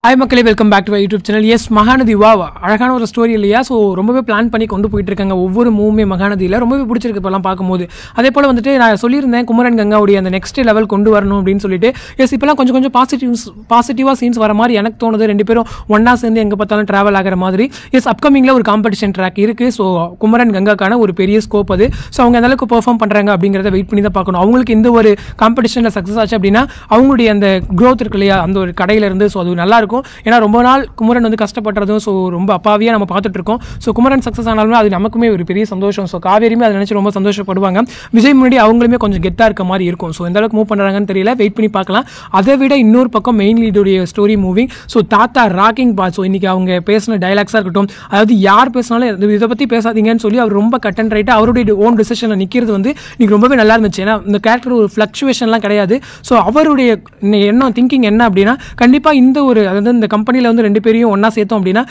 Hi மக்களே, welcome back to YouTube channel. Yes, Mahanadi wow அழகான ஒரு ஸ்டோரி இல்லையா? ஸோ ரொம்பவே பிளான் பண்ணி கொண்டு போயிட்டு இருக்காங்க. ஒவ்வொரு மூவுமே மகாநதியில் ரொம்பவே பிடிச்சிருக்கு இப்போலாம் பார்க்கும்போது. அதே போல் வந்துட்டு நான் சொல்லியிருந்தேன் குமரன் கங்காவுடைய அந்த நெக்ஸ்ட் லெவல் கொண்டு வரணும் அப்படின்னு சொல்லிட்டு. எஸ், இப்போலாம் கொஞ்சம் கொஞ்சம் பாசிட்டிவாக சீன்ஸ் வர மாதிரி எனக்கு தோணுது. ரெண்டு பேரும் ஒன்றா சேர்ந்து எங்கே பார்த்தாலும் ட்ராவல் ஆகிற மாதிரி. எஸ், அப்கமிங்கில் ஒரு காம்படிஷன் ட்ராக் இருக்குது. ஸோ குமரன் கங்காக்கான ஒரு பெரிய ஸ்கோப் அது. ஸோ அவங்க எந்தளவுக்கு பெர்ஃபார்ம் பண்ணுறாங்க அப்படிங்கிறத வெயிட் பண்ணி தான் பார்க்கணும். அவங்களுக்கு இந்த ஒரு காம்படிஷனில் சக்ஸஸ் ஆச்சு அப்படின்னா அவங்களுடைய அந்த க்ரோத் இருக்கு இல்லையா, அந்த ஒரு கடையிலேருந்து. ஸோ அது நல்லாயிருக்கும். ஏன்னா ரொம்ப நாள் குமரன் வந்து கஷ்டப்படுறதும் ஸோ ரொம்ப அப்பாவியாக நம்ம பார்த்துட்டு இருக்கோம். ஸோ குமரன் சக்ஸஸ் ஆனாலுமே அது நமக்குமே ஒரு பெரிய சந்தோஷம். ஸோ காவேரியுமே அதை நினச்சி ரொம்ப சந்தோஷப்படுவாங்க. விஜய் முன்னாடி அவங்களுமே கொஞ்சம் கெத்தாக இருக்க மாதிரி இருக்கும். ஸோ எந்த அளவுக்கு மூவ் பண்ணுறாங்கன்னு தெரியல, வெயிட் பண்ணி பார்க்கலாம். அதை விட இன்னொரு பக்கம் மெயின் லீடுடைய ஸ்டோரி மூவிங். ஸோ தாத்தா ராக்கிங் பாஸ். ஸோ இன்றைக்கி அவங்க பேசின டைலாக்ஸாக இருக்கட்டும், அதாவது யார் பேசினாலும் இதை பற்றி பேசாதீங்கன்னு சொல்லி அவர் ரொம்ப கட் அண்ட் ரைட்டாக அவருடைய ஓன் டிசிஷனில் நிற்கிறது வந்து இன்றைக்கி ரொம்பவே நல்லா இருந்துச்சு. ஏன்னா இந்த கேரக்டர் ஒரு ஃப்ளக்சுவேஷன்லாம் கிடையாது. ஸோ அவருடைய எண்ணம் திங்கிங் என்ன அப்படின்னா, கண்டிப்பாக இந்த ஒரு அதாவது இந்த கம்பெனியில் வந்து ரெண்டு பேரையும் ஒன்றா சேர்த்தோம் அப்படின்னா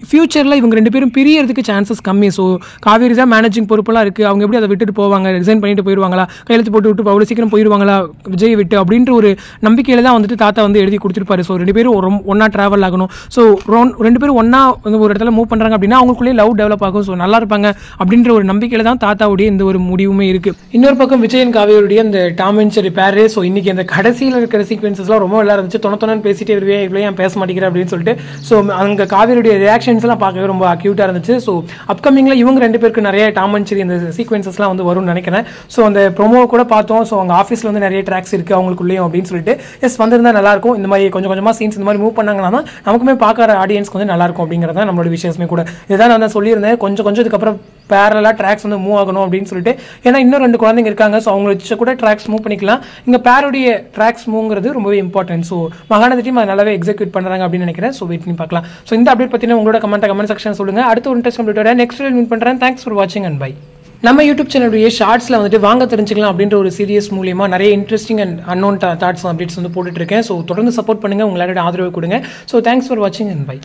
ஃபியூச்சரில் இவங்க ரெண்டு பேரும் பிரியறதுக்கு சான்சஸ் கம்மி. ஸோ காவேரி தான் மேனேஜிங் பொறுப்பெல்லாம் இருக்குது. அவங்க எப்படி அதை விட்டுட்டு போவாங்க, ரிசைன் பண்ணிட்டு போயிடுவாங்களா, கையெழுத்து போட்டு அவ்வளோ சீக்கிரம் போயிடுவாங்களா விஜய் விட்டு அப்படின்ற ஒரு நம்பிக்கையில் தான் வந்துட்டு தாத்தா வந்து எழுதி கொடுத்துருப்பாரு. ஸோ ரெண்டு பேரும் ஒன்றா ட்ராவல் ஆகணும். ஸோ ரெண்டு பேரும் ஒன்றா வந்து ஒரு இடத்துல மூவ் பண்ணுறாங்க அப்படின்னா அவங்களுக்குள்ளேயே லவ் டெவலப் ஆகும். ஸோ நல்லா இருப்பாங்க அப்படின்ற ஒரு நம்பிக்கையில் தான் தாத்தாவுடைய இந்த ஒரு முடிவுமே இருக்குது. இன்னொரு பக்கம் விஜயன் காவேரியுடைய இந்த டாம் அண்ட் ஜெர்ரி பேர். ஸோ இன்னைக்கு அந்த கடைசியில் இருக்கிற சீக்வன்சஸ்லாம் ரொம்ப நல்லா இருந்துச்சு. தொணத்தொன்னு பேசிட்டே வருவே, இவ்வளோ ஏன் பேச மாட்டேங்கிறேன் அப்படின்னு சொல்லிட்டு. ஸோ அங்கே காவேரியுடைய ரியாக்ஷன்ஸ்லாம் பார்க்கவே ரொம்ப அக்யூட்டாக இருந்துச்சு. ஸோ அப்கமிங்கில் இவங்க ரெண்டு பேருக்கு நிறைய டாம் அண்ட் ஜெர்ரி அந்த சீக்வன்சஸ்லாம் வந்து வரும்னு நினைக்கிறேன். ஸோ அந்த ப்ரோமோ கூட பார்த்தோம். ஸோ அவங்க ஆஃபீஸில் வந்து நிறைய ட்ராக்ஸ் இருக்குது அவங்களுக்குள்ளேயும் அப்படின்னு சொல்லிட்டு. எஸ், வந்திருந்தா நல்லாயிருக்கும். இந்த மாதிரி கொஞ்சம் கொஞ்சமாக சீன்ஸ் இந்த மாதிரி மூவ் பண்ணாங்கன்னா தான் நமக்குமே பார்க்குற ஆடியன்ஸ்க்கு வந்து நல்லாயிருக்கும் அப்படிங்கிறது தான் நம்மளோட விஷயமே கூட. இதுதான் நான் சொல்லியிருந்தேன், கொஞ்சம் இதுக்கப்புறம் பேரலாக ட்ராக்ஸ் வந்து மூவ் ஆகணும் அப்படின்னு சொல்லிட்டு. ஏன்னா இன்னும் ரெண்டு குழந்தைங்க இருக்காங்க. ஸோ அவங்க வச்சு கூட ட்ராக்ஸ் மூவ் பண்ணிக்கலாம். இங்கே பேருடைய ட்ராக்ஸ் மூவ்ங்கிறது ரொம்பவே இம்பார்ட்டன்ட். ஸோ மகாநதி டீம் அதை நல்லாவே எக்ஸிக்யூட் பண்ணுறாங்க அப்படின்னு நினைக்கிறேன். ஸோ வெயிட் பண்ணி பார்க்கலாம். ஸோ இந்த அப்டேட் பற்றின உங்களோட கமெண்ட் செக்ஷன் சொல்லுங்கள். அடுத்த ஒரு இன்ட்ரெஸ்ட் கம்ப்ளீட்டோட நெக்ஸ்ட் மீட் பண்ணுறேன். தேங்க்ஸ் ஃபார் வாட்சிங் அண்ட் பை. நம்ம யூடியூப் சேனலுடைய ஷார்ட்ஸில் வந்துட்டு வாங்க தெரிஞ்சுக்கலாம் அப்படின்ற ஒரு சீரியஸ் மூலியமாக நிறைய interesting and unknown thoughts updates வந்து போட்டுட்டு இருக்கேன். ஸோ தொடர்ந்து சப்போர்ட் பண்ணுங்கள், உங்களோட ஆதரவு கொடுங்க. ஸோ தேங்க்ஸ் ஃபார் வாட்சிங் அண்ட் பை.